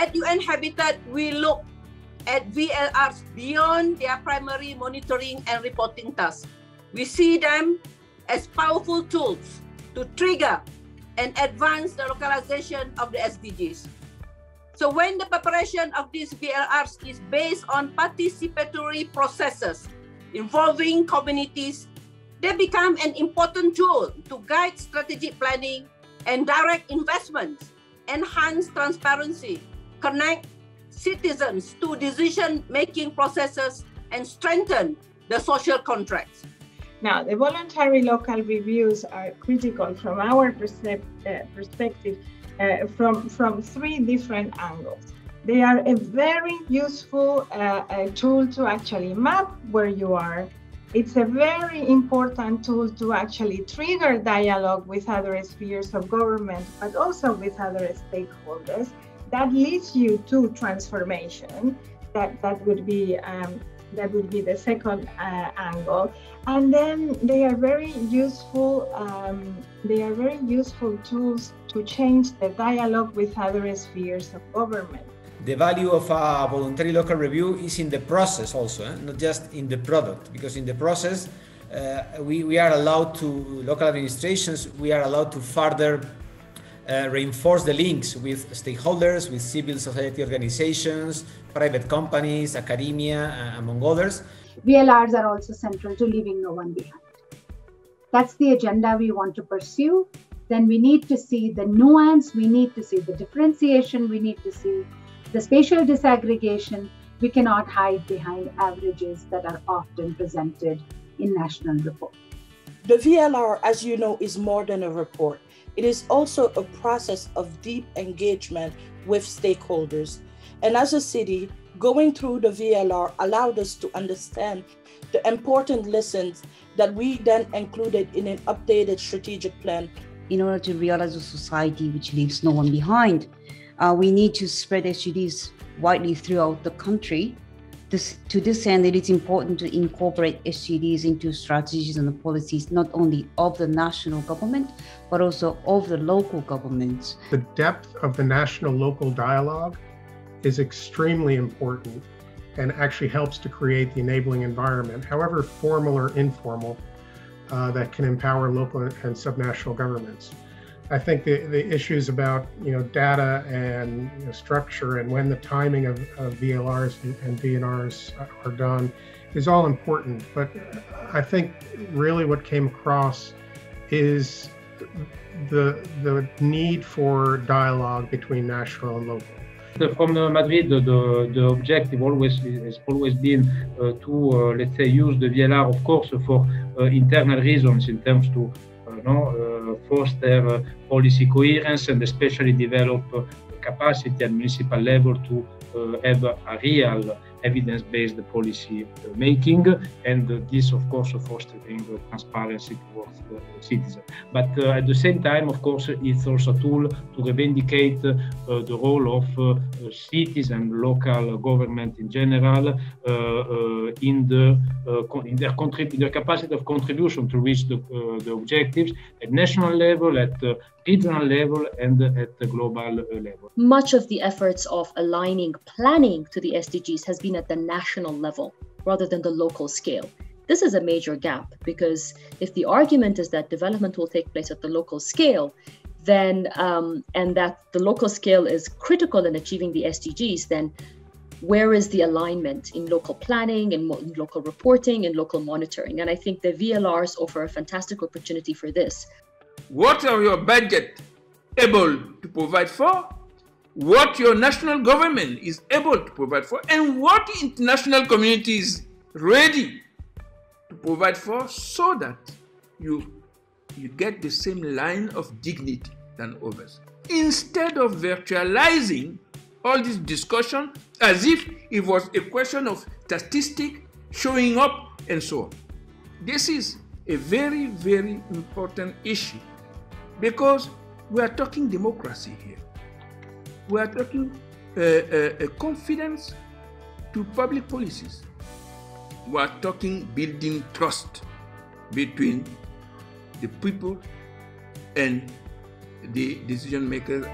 At UN-Habitat, we look at VLRs beyond their primary monitoring and reporting tasks. We see them as powerful tools to trigger and advance the localization of the SDGs. So when the preparation of these VLRs is based on participatory processes involving communities, they become an important tool to guide strategic planning and direct investments, enhance transparency, connect citizens to decision-making processes, and strengthen the social contracts. Now, the voluntary local reviews are critical from our perspective from three different angles. They are a very useful tool to actually map where you are. It's a very important tool to actually trigger dialogue with other spheres of government, but also with other stakeholders. That leads you to transformation. That would be the second angle. And then they are very useful. They are very useful tools to change the dialogue with other spheres of government. The value of a voluntary local review is in the process also, not just in the product, because in the process we are allowed to, local administrations, we are allowed to further reinforce the links with stakeholders, with civil society organizations, private companies, academia, among others. VLRs are also central to leaving no one behind. That's the agenda we want to pursue. Then we need to see the nuance, we need to see the differentiation, we need to see the spatial disaggregation. We cannot hide behind averages that are often presented in national reports. The VLR, as you know, is more than a report. It is also a process of deep engagement with stakeholders. And as a city, going through the VLR allowed us to understand the important lessons that we then included in an updated strategic plan. In order to realize a society which leaves no one behind, we need to spread SDGs widely throughout the country. To this end, it is important to incorporate SDGs into strategies and policies, not only of the national government, but also of the local governments. The depth of the national-local dialogue is extremely important and actually helps to create the enabling environment, however formal or informal, that can empower local and subnational governments. I think the issues about data and structure and when the timing of VLRs and VNRs are done is all important. But I think really what came across is the need for dialogue between national and local. From Madrid, the objective has always been to, let's say, use the VLR, of course, for internal reasons in terms to foster policy coherence and especially develop capacity at municipal level to have a real evidence-based policy making, and this, of course, fostering transparency towards the citizens. But at the same time, of course, it's also a tool to revindicate the role of cities and local government in general in their capacity of contribution to reach the objectives at national level, at regional level, and at the global level. Much of the efforts of aligning planning to the SDGs has been at the national level rather than the local scale. This is a major gap, because if the argument is that development will take place at the local scale, then and that the local scale is critical in achieving the SDGs, then where is the alignment in local planning, in local reporting, in local monitoring? And I think the VLRs offer a fantastic opportunity for this. What are your budget able to provide for? What your national government is able to provide for, and what the international community is ready to provide for, so that you get the same line of dignity than others. Instead of virtualizing all this discussion as if it was a question of statistics showing up and so on. This is a very, very important issue, because we are talking democracy here. We are talking confidence to public policies. We are talking building trust between the people and the decision makers.